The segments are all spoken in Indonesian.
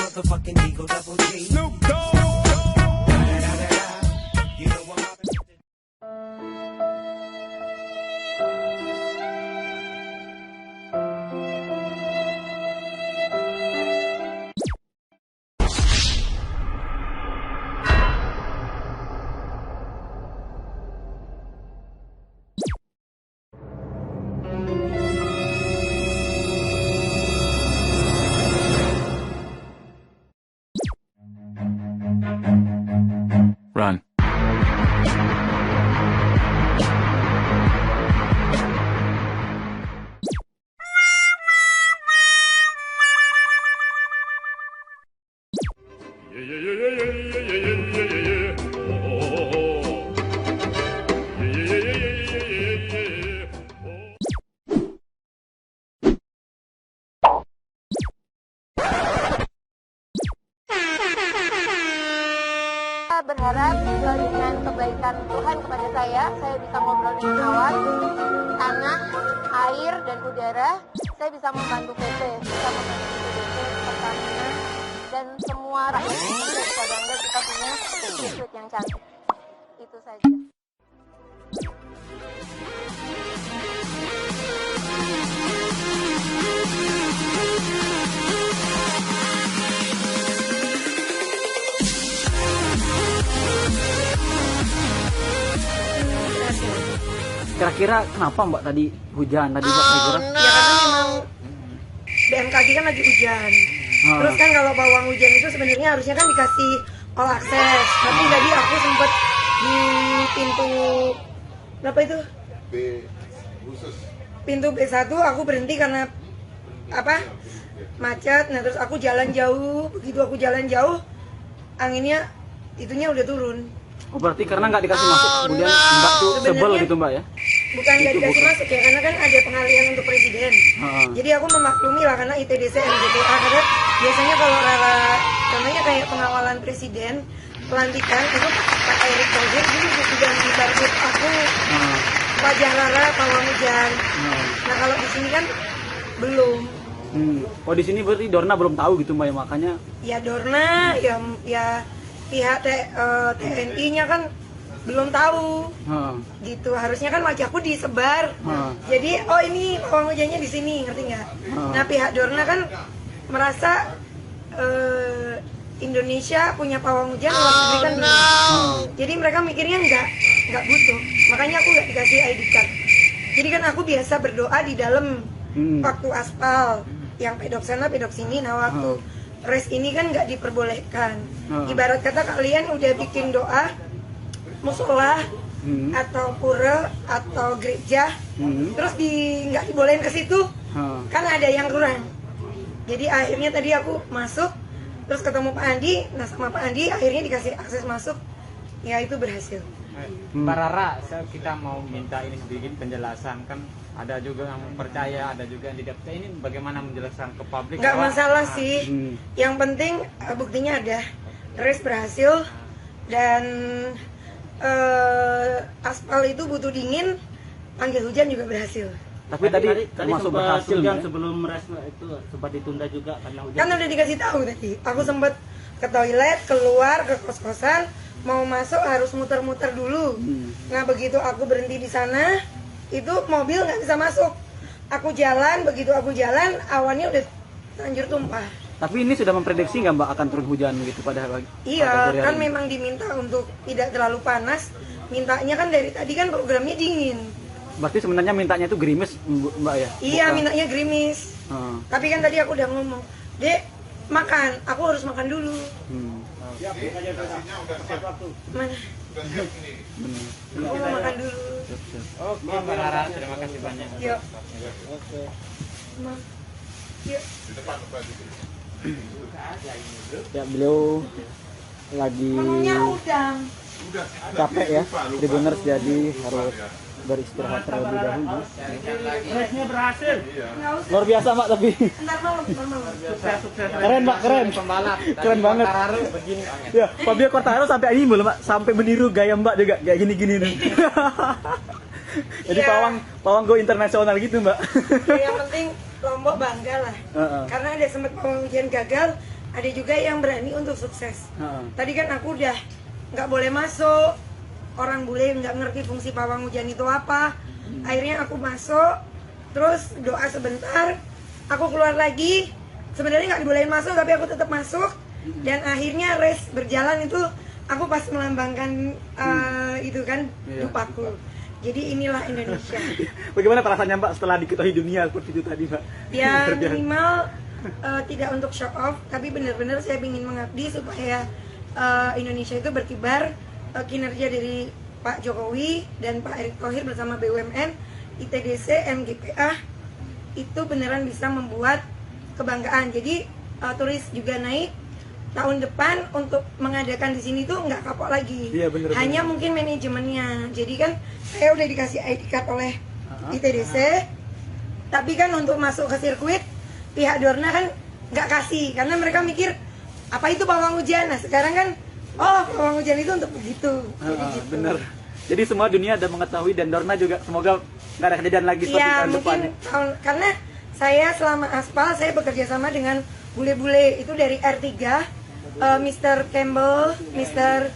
motherfucking Eagle Double G. Snoop Dogg. You know what happened? Run. Berharap dengan kebaikan Tuhan kepada saya bisa ngobrol dengan awan, tanah, air, dan udara. Saya bisa membantu PT, bisa membantu PDC, Pertamina, dan semua rakyat Indonesia bisa bangga kita punya sirkuit yang cantik. Itu saja. Kira-kira kenapa Mbak tadi hujan tadi Mbak kira-kira? Ya karena memang BMKG kan lagi hujan. Terus kan kalau pawang hujan itu sebenarnya harusnya kan dikasih all access. Tapi tadi aku sempet di pintu berapa itu? B khusus. Pintu B1 aku berhenti karena apa? Macet. Nah terus aku jalan jauh. Begitu aku jalan jauh, anginnya itunya udah turun. Oh berarti karena nggak dikasih masuk kemudian Mbak tuh sebel Sebenarnya gitu Mbak ya? Bukan nggak dikasih masuk ya, karena kan ada pengalihan untuk presiden. Jadi aku memaklumi lah karena ITDC MJTA, karena biasanya kalau contohnya kayak pengawalan presiden pelantikan itu Pak Erick Thohir dulu sudah dibarut aku wajah Rara pawang hujan. Nah kalau di sini kan belum. Oh di sini berarti Dorna belum tahu gitu Mbak ya, makanya? Ya Dorna ya pihak TNI-nya kan belum tahu. Gitu, harusnya kan wajahku disebar. Jadi oh ini pawang hujannya di sini, ngerti nggak? Nah pihak Dorna kan merasa Indonesia punya pawang hujan, luar negeri kan belum. Jadi mereka mikirnya nggak butuh, makanya aku nggak dikasih ID card. Jadi kan aku biasa berdoa di dalam waktu aspal, yang pedok sana pedok sini. Nah waktu race ini kan nggak diperbolehkan. Ibarat kata kalian udah bikin doa musola atau pura atau gereja, terus nggak dibolehin ke situ, kan ada yang kurang. Jadi akhirnya tadi aku masuk, terus ketemu Pak Andi, nah sama Pak Andi akhirnya dikasih akses masuk, ya itu berhasil. Mbak Rara, kita mau minta ini sedikit penjelasan, kan ada juga yang percaya, ada juga yang tidak percaya. Ini bagaimana menjelaskan ke publik? Nggak masalah sih, yang penting buktinya ada, race berhasil dan aspal itu butuh dingin, panggil hujan juga berhasil. Tapi tadi termasuk berhasil hujan ya? sebelum race itu sempat ditunda juga karena hujan. Kan udah dikasih tahu tadi, aku sempat ke toilet, keluar ke kos-kosan, mau masuk harus muter-muter dulu. Nah begitu aku berhenti di sana, itu mobil nggak bisa masuk. Aku jalan, begitu aku jalan, awannya udah lanjut tumpah. Tapi ini sudah memprediksi nggak Mbak akan turun hujan gitu pada hari? Iya, pada kan hari ini? memang diminta untuk tidak terlalu panas. Mintanya kan dari tadi kan programnya dingin. Berarti sebenarnya mintanya itu gerimis Mbak ya? Iya, Bukan? mintanya gerimis. Tapi kan tadi aku udah ngomong, Dek, makan, aku harus makan dulu. Mana? Aku mau makan dulu. Oke, Mbak Rara, terima kasih banyak. Yuk. Yuk. Ya beliau lagi Menunya udang. capek ya, Tribuners, jadi harus beristirahat terlebih dahulu. Race-nya berhasil. Luar biasa Mbak tapi. Ntar malam. Keren Mbak, keren. Pembalap. Keren banget. Begini. Ya, Fabio Quartararo sampai ini belum Mbak, sampai meniru gaya Mbak juga kayak gini-gini nih. Jadi Iya. pawang go internasional gitu Mbak. Ya, yang penting Lombok bangga lah. Karena ada sempat pawang hujan gagal, ada juga yang berani untuk sukses. Tadi kan aku udah nggak boleh masuk, orang bule nggak ngerti fungsi pawang hujan itu apa. Akhirnya aku masuk, terus doa sebentar, aku keluar lagi. Sebenarnya nggak dibolehin masuk, tapi aku tetap masuk. Dan akhirnya race berjalan itu aku pas melambangkan itu kan dupaku. Jadi inilah Indonesia. Bagaimana perasaannya Mbak setelah diketahui dunia seperti itu tadi Mbak? Ya minimal tidak untuk show off, tapi benar-benar saya ingin mengabdi supaya Indonesia itu berkibar. Kinerja dari Pak Jokowi dan Pak Erick Thohir bersama BUMN, ITDC, MGPA itu beneran bisa membuat kebanggaan. Jadi turis juga naik. Tahun depan untuk mengadakan di sini tuh nggak kapok lagi. Iya, bener, hanya mungkin manajemennya. Jadi kan saya udah dikasih ID card oleh ITDC, tapi kan untuk masuk ke sirkuit pihak Dorna kan nggak kasih karena mereka mikir apa itu pawang hujan. Nah sekarang kan pawang hujan itu untuk begitu. Jadi gitu. Bener. Jadi semua dunia ada mengetahui dan Dorna juga semoga nggak ada kejadian lagi seperti tahun depan. Karena saya selama aspal saya bekerja sama dengan bule-bule itu dari R3, Mr. Campbell, Mr.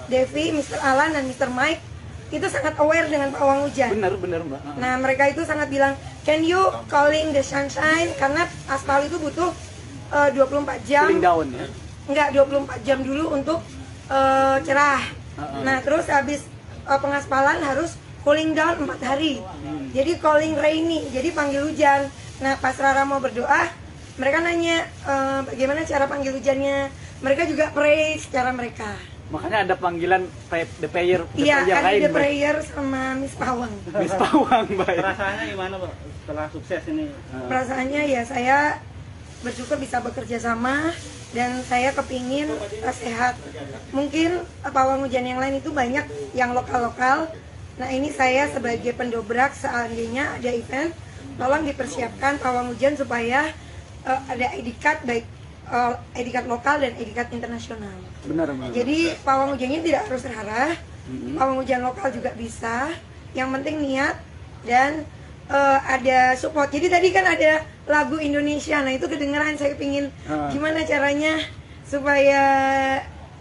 Devi, Mr. Alan dan Mr. Mike itu sangat aware dengan pawang hujan. Bener Mbak. Nah mereka itu sangat bilang, can you calling the sunshine? Karena aspal itu butuh 24 jam. Cooling down ya? Enggak, 24 jam dulu untuk cerah. Nah terus habis pengaspalan harus cooling down 4 hari. Jadi calling rainy, jadi panggil hujan. Nah pas Rara mau berdoa, mereka nanya bagaimana cara panggil hujannya. Mereka juga pray secara mereka. Makanya ada panggilan the prayer Iya, ada lain, the prayer sama Miss Pawang. Miss Pawang, baik. Perasaannya gimana Pak setelah sukses ini? Perasaannya ya saya bersyukur bisa bekerja sama dan saya kepingin sehat. Mungkin pawang hujan yang lain itu banyak yang lokal-lokal. Nah ini saya sebagai pendobrak seandainya ada event, tolong dipersiapkan pawang hujan supaya ada ID card baik ID card lokal dan ID card internasional. Benar. Jadi pawang hujannya tidak harus terarah, pawang hujan lokal juga bisa. Yang penting niat dan ada support. Jadi tadi kan ada lagu Indonesia, nah itu kedengeran. Saya pingin gimana caranya supaya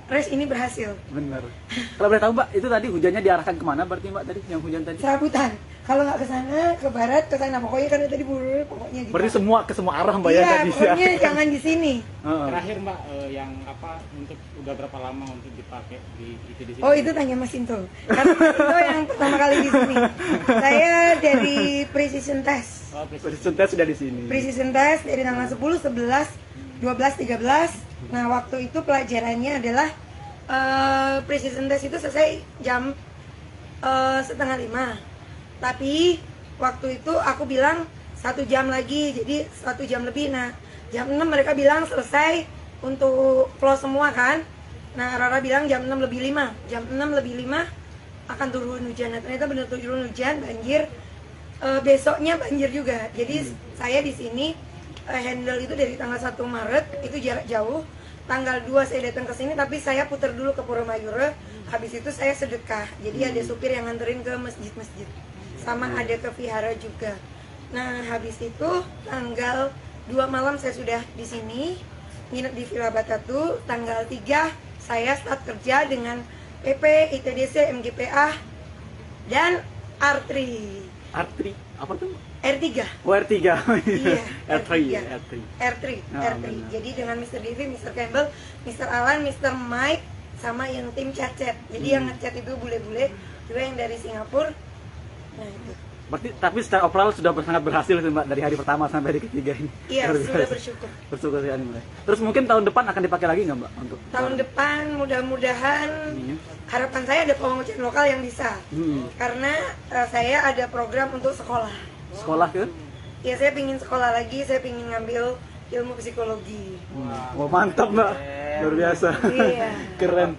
race ini berhasil. Benar. Kalau boleh tahu Mbak, itu tadi hujannya diarahkan kemana berarti Mbak tadi yang hujan tadi? Serabutan. Kalau nggak ke sana, ke barat, ke sana pokoknya kan tadi pokoknya gitu. Berarti ke semua arah Mbak ya Iya, tadi. pokoknya jangan di sini. Terakhir Mbak, yang apa untuk udah berapa lama untuk dipakai di sini? Oh itu tanya Mas Sinto. Karena Mas Sinto yang pertama kali di sini. Saya dari Precision Test. Precision Test sudah di sini. Precision Test dari tanggal 10, 11, 12, 13. Nah waktu itu pelajarannya adalah Precision Test itu selesai jam 4:30. Tapi waktu itu aku bilang 1 jam lagi, jadi 1 jam lebih. Nah jam 6 mereka bilang selesai untuk close semua kan. Nah Rara bilang jam 6 lebih 5. Jam 6 lebih 5 akan turun hujan. Nah ternyata benar turun hujan, banjir. Besoknya banjir juga. Jadi saya di sini handle itu dari tanggal 1 Maret, itu jarak jauh. Tanggal 2 saya datang ke sini, tapi saya putar dulu ke Pura Mayura. Habis itu saya sedekah. Jadi ada supir yang nganterin ke masjid-masjid. Sama ada ke vihara juga. Nah habis itu tanggal 2 malam saya sudah di sini nginep di Villa Batatu. Tanggal 3 saya start kerja dengan PP, ITDC, MGPA dan R3. R3 apa tuh? R3. Oh R3. Iya, R3. R3. Jadi dengan Mr. Devi, Mr. Campbell, Mr. Alan, Mr. Mike sama yang tim chat-chat. Jadi yang ngechat itu bule-bule juga yang dari Singapura. Nah itu. Berarti tapi secara overall sudah sangat berhasil Mbak dari hari pertama sampai hari ketiga ini. Iya, sudah bersyukur. Bersyukur sekali Mbak. Terus mungkin tahun depan akan dipakai lagi nggak Mbak untuk tahun depan mudah-mudahan harapan saya ada pawang hujan lokal yang bisa. Karena saya ada program untuk sekolah. Sekolah kan? Ya saya pingin sekolah lagi, saya pingin ngambil ilmu psikologi. Wah mantap Mbak, luar biasa. Iya. Keren.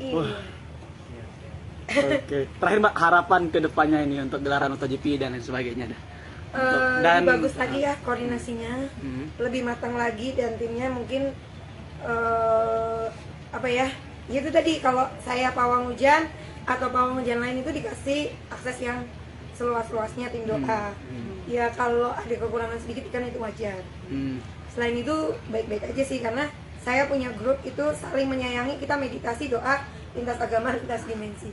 Iya. Oke. Terakhir Mbak, harapan ke depannya ini untuk gelaran MotoGP dan lain sebagainya dah. Lebih bagus lagi ya koordinasinya, lebih matang lagi dan timnya mungkin apa ya? Itu tadi kalau saya pawang hujan atau pawang hujan lain itu dikasih akses yang seluas-luasnya tim doa. Ya kalau ada kekurangan sedikit kan itu wajar. Selain itu baik-baik aja sih, karena saya punya grup itu saling menyayangi, kita meditasi, doa lintas agama, lintas dimensi.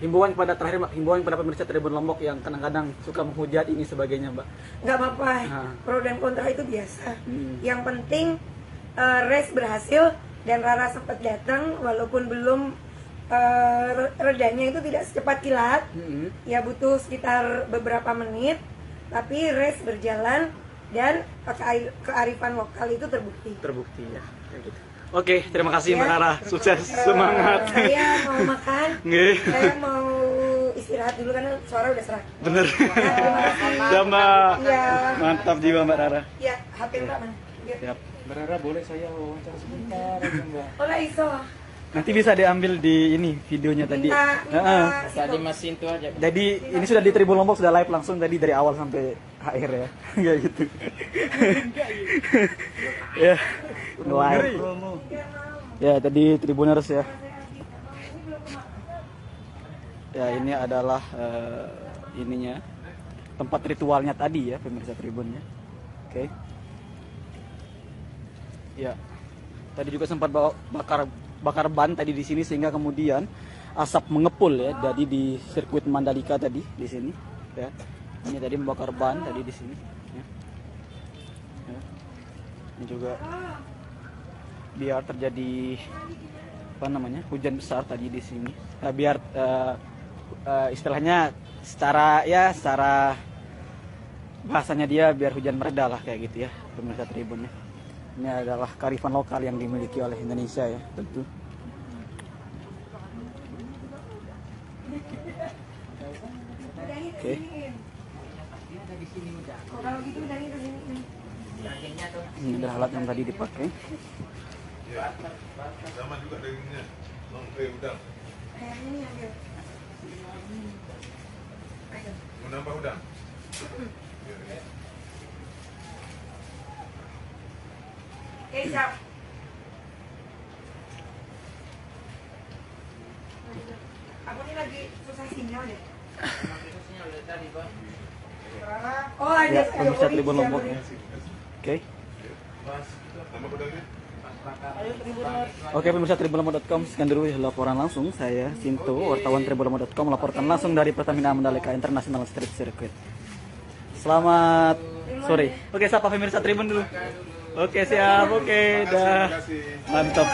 Himbauan pada terakhir Mbak, himbauan pada pemirsa Tribun Lombok yang kadang-kadang suka menghujat ini sebagainya Mbak. Nggak apa-apa, pro dan kontra itu biasa. Yang penting race berhasil dan Rara sempat datang walaupun belum redanya itu tidak secepat kilat. Ya butuh sekitar beberapa menit, tapi race berjalan dan kearifan lokal itu terbukti. Terbukti ya. Gitu. Oke, terima kasih Mbak Rara. Sukses, semangat. Saya mau makan. Nggih. Saya mau istirahat dulu karena suara udah serak. Bener. Terima kasih. Ya Mbak. Ya. Mantap jiwa Mbak Rara. Ya, HP Mbak mana? Ya. Siap. Mbak Rara, boleh saya wawancara sebentar aja Mbak? Olah iso. Nanti bisa diambil di ini videonya tadi. Minta Tadi masih itu aja. Jadi ini sudah di Tribun Lombok, sudah live langsung tadi dari awal sampai akhir ya. Kayak gitu. Ya. Live. Ya, tadi Tribuners ya. Ya, ini adalah ininya tempat ritualnya tadi ya, pemirsa Tribunnya. Oke. Ya. Tadi juga sempat bakar ban tadi di sini sehingga kemudian asap mengepul ya, jadi di sirkuit Mandalika tadi di sini ya. Ini tadi membakar ban tadi di sini ya. Ya. Ini juga biar terjadi apa namanya, hujan besar tadi di sini. Nah, biar istilahnya secara bahasanya dia biar hujan mereda lah kayak gitu ya, pemirsa Tribunnya. Ini adalah kearifan lokal yang dimiliki oleh Indonesia ya, tentu. Oke. Ini adalah alat yang tadi dipakai. Sama juga dagingnya. Udang. Mau nambah udang? Siap. Aku ini lagi susah sinyal deh. Oh, ada Ya, pemirsa Tribun Lombok ya. Oke. Nambah udangnya? Oke, pemirsa tribunlombok.com, sekian dulu laporan langsung. Saya Sinto, wartawan tribunlombok.com, melaporkan langsung dari Pertamina Mandalika International Street Circuit. Selamat sore. Oke, sapa pemirsa Tribun dulu. Oke, siap. Oke, dah. Mantap.